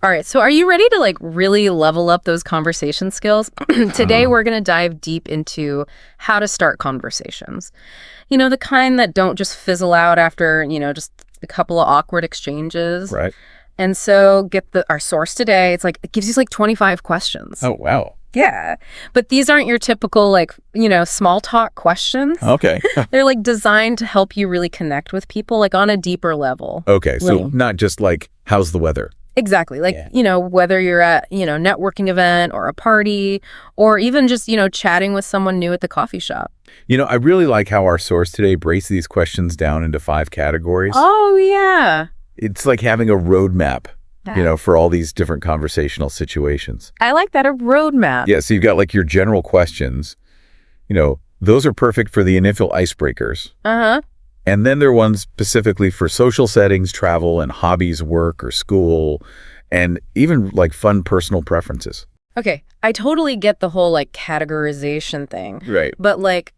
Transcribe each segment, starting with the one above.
All right, so are you ready to like really level up those conversation skills? Today, we're going to dive deep into how to start conversations. You know, the kind that don't just fizzle out after, just a couple of awkward exchanges. Right. And so our source today, it gives you like 25 questions. Oh, wow. Yeah. But these aren't your typical small talk questions. Okay. They're like designed to help you really connect with people like on a deeper level. Okay, so not just like, how's the weather? Exactly. Whether you're at, networking event or a party or even just, chatting with someone new at the coffee shop. I really like how our source today breaks these questions down into 5 categories. Oh, yeah. It's like having a roadmap, for all these different conversational situations. I like that, a roadmap. Yeah, so you've got like your general questions. Those are perfect for the initial icebreakers. Uh-huh. And then there are ones specifically for social settings, travel, and hobbies, work, or school, and even like fun personal preferences. Okay, I totally get the whole like categorization thing. Right. But like,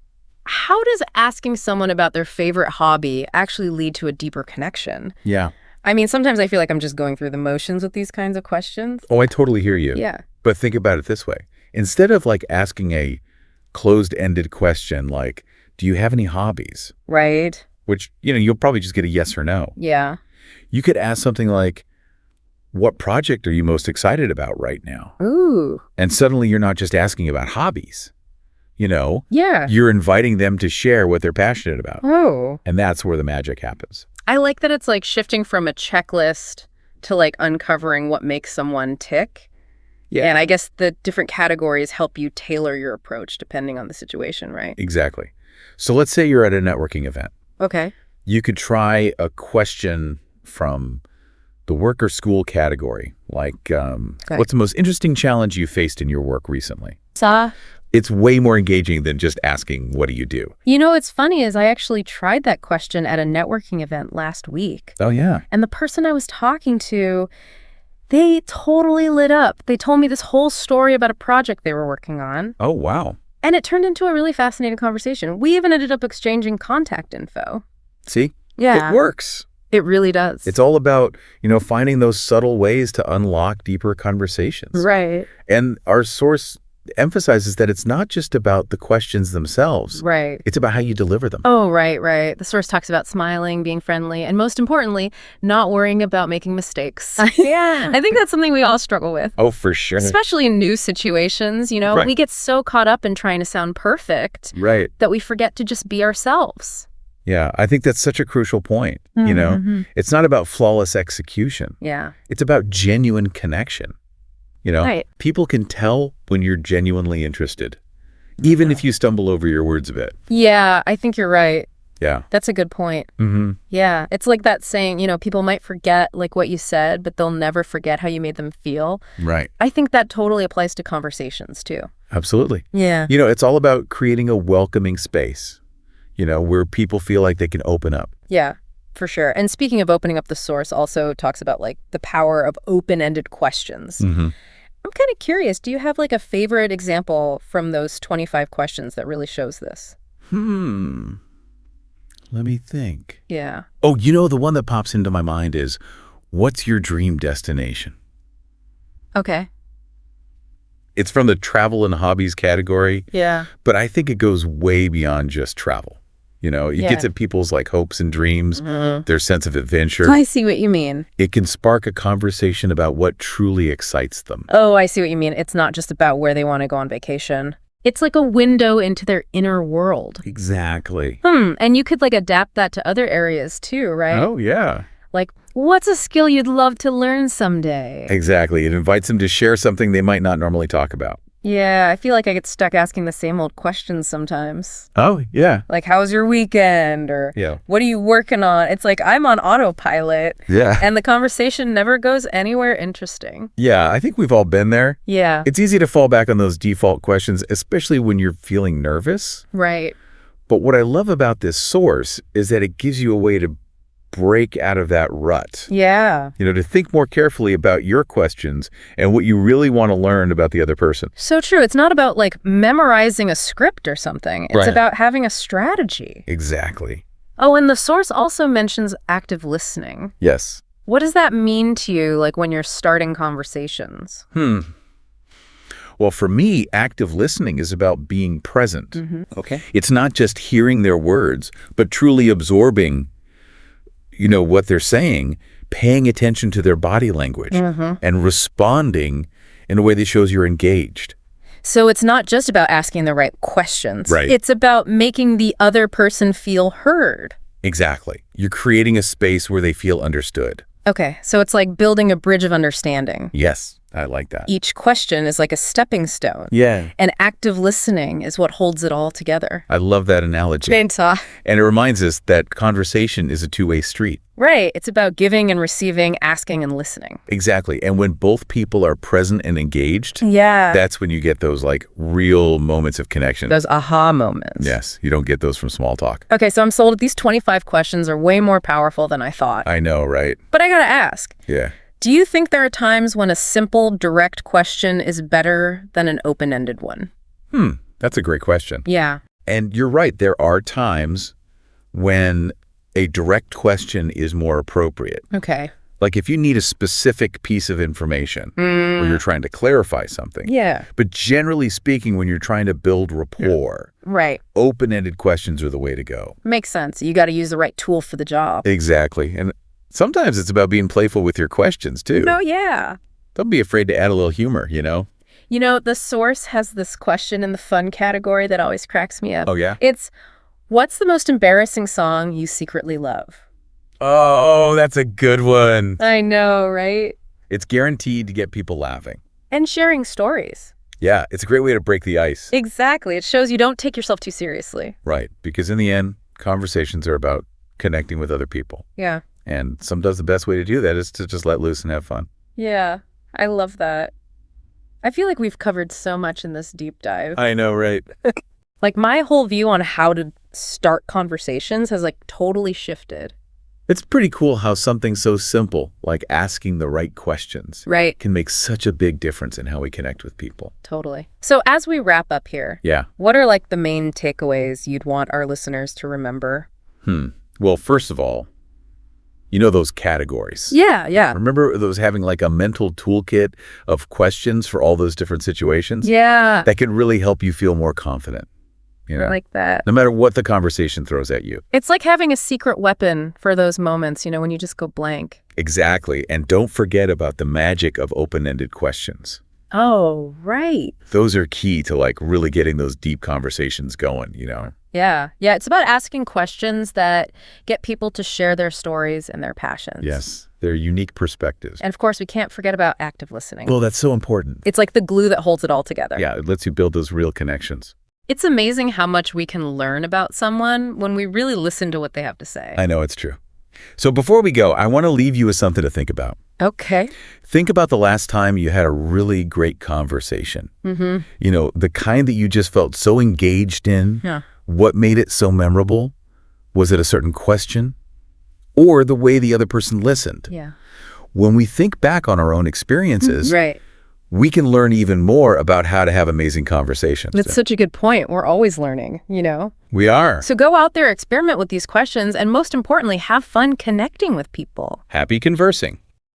how does asking someone about their favorite hobby actually lead to a deeper connection? Yeah. I mean, sometimes I feel like I'm just going through the motions with these kinds of questions. Oh, I totally hear you. Yeah. But think about it this way. Instead of like asking a closed-ended question like, do you have any hobbies? Right. Which, you'll probably just get a yes or no. Yeah. You could ask something like, what project are you most excited about right now? Ooh. And suddenly you're not just asking about hobbies. Yeah. You're inviting them to share what they're passionate about. Oh. And that's where the magic happens. I like that it's like shifting from a checklist to like uncovering what makes someone tick. Yeah. And I guess the different categories help you tailor your approach depending on the situation, right? Exactly. So let's say you're at a networking event. Okay. You could try a question from the work or school category, like what's the most interesting challenge you faced in your work recently? It's way more engaging than just asking, what do you do? What's funny is I actually tried that question at a networking event last week. Oh, yeah. And the person I was talking to, they totally lit up. They told me this whole story about a project they were working on. Oh, wow. And it turned into a really fascinating conversation. We even ended up exchanging contact info. See? Yeah. It works. It really does. It's all about, finding those subtle ways to unlock deeper conversations. Right. And our source emphasizes that it's not just about the questions themselves. Right. It's about how you deliver them. Oh, right. The source talks about smiling, being friendly, and most importantly, not worrying about making mistakes. Yeah. I think that's something we all struggle with. Oh, for sure. Especially in new situations, Right. We get so caught up in trying to sound perfect that we forget to just be ourselves. Yeah, I think that's such a crucial point. Mm-hmm. It's not about flawless execution. Yeah. It's about genuine connection. Right. People can tell when you're genuinely interested, even if you stumble over your words a bit. Yeah, I think you're right. Yeah. That's a good point. Mm-hmm. Yeah. It's like that saying, people might forget like what you said, but they'll never forget how you made them feel. Right. I think that totally applies to conversations too. Absolutely. Yeah. It's all about creating a welcoming space, where people feel like they can open up. Yeah, for sure. And speaking of opening up, the source also talks about like the power of open-ended questions. Mm-hmm. I'm kind of curious, do you have like a favorite example from those 25 questions that really shows this? Let me think. Yeah. Oh, the one that pops into my mind is, what's your dream destination? Okay. It's from the travel and hobbies category. Yeah. But I think it goes way beyond just travel. It gets at people's like hopes and dreams, their sense of adventure. I see what you mean. It can spark a conversation about what truly excites them. Oh, I see what you mean. It's not just about where they want to go on vacation. It's like a window into their inner world. Exactly. And you could like adapt that to other areas too, right? Oh, yeah. Like, what's a skill you'd love to learn someday? Exactly. It invites them to share something they might not normally talk about. Yeah, I feel like I get stuck asking the same old questions sometimes. Oh, yeah. Like, how's your weekend? Or what are you working on? It's like I'm on autopilot. Yeah. And the conversation never goes anywhere interesting. Yeah, I think we've all been there. Yeah. It's easy to fall back on those default questions, especially when you're feeling nervous. Right. But what I love about this source is that it gives you a way to break out of that rut. Yeah. To think more carefully about your questions and what you really want to learn about the other person. So true. It's not about like memorizing a script or something. It's about having a strategy. Exactly. Oh, and the source also mentions active listening. Yes. What does that mean to you, like when you're starting conversations? Well, for me, active listening is about being present. Okay. It's not just hearing their words, but truly absorbing, what they're saying, paying attention to their body language, and responding in a way that shows you're engaged. So it's not just about asking the right questions. Right. It's about making the other person feel heard. Exactly. You're creating a space where they feel understood. Okay, so it's like building a bridge of understanding. Yes, I like that. Each question is like a stepping stone. Yeah. And active listening is what holds it all together. I love that analogy. Benta. And it reminds us that conversation is a two-way street. Right. It's about giving and receiving, asking and listening. Exactly. And when both people are present and engaged, Yeah. that's when you get those like real moments of connection. Those aha moments. Yes, you don't get those from small talk. Okay, so I'm sold. These 25 questions are way more powerful than I thought. I know, right? But I gotta ask. Yeah. Do you think there are times when a simple, direct question is better than an open-ended one? That's a great question. Yeah. And you're right. There are times when a direct question is more appropriate. Okay. Like if you need a specific piece of information or you're trying to clarify something. Yeah. But generally speaking, when you're trying to build rapport, Right. open-ended questions are the way to go. Makes sense. You got to use the right tool for the job. Exactly. And sometimes it's about being playful with your questions, too. No, yeah. Don't be afraid to add a little humor, You know, the source has this question in the fun category that always cracks me up. Oh, yeah? It's, what's the most embarrassing song you secretly love? Oh, that's a good one. I know, right? It's guaranteed to get people laughing. And sharing stories. Yeah, it's a great way to break the ice. Exactly. It shows you don't take yourself too seriously. Right, because in the end, conversations are about connecting with other people. Yeah. And sometimes the best way to do that is to just let loose and have fun. Yeah. I love that. I feel like we've covered so much in this deep dive. I know, right? Like my whole view on how to start conversations has like totally shifted. It's pretty cool how something so simple, like asking the right questions, Right. can make such a big difference in how we connect with people. Totally. So as we wrap up here, Yeah. what are like the main takeaways you'd want our listeners to remember? Well, first of all, those categories. Yeah. Remember those having like a mental toolkit of questions for all those different situations? Yeah. That can really help you feel more confident. I like that. No matter what the conversation throws at you. It's like having a secret weapon for those moments, when you just go blank. Exactly. And don't forget about the magic of open-ended questions. Oh, right. Those are key to like really getting those deep conversations going, Yeah. It's about asking questions that get people to share their stories and their passions. Yes. Their unique perspectives. And of course, we can't forget about active listening. Well, that's so important. It's like the glue that holds it all together. Yeah, it lets you build those real connections. It's amazing how much we can learn about someone when we really listen to what they have to say. I know, it's true. So before we go, I want to leave you with something to think about. Okay. Think about the last time you had a really great conversation. The kind that you just felt so engaged in. Yeah. What made it so memorable? Was it a certain question? Or the way the other person listened? Yeah. When we think back on our own experiences, Right. we can learn even more about how to have amazing conversations. That's such a good point. We're always learning, We are. So go out there, experiment with these questions, and most importantly, have fun connecting with people. Happy conversing.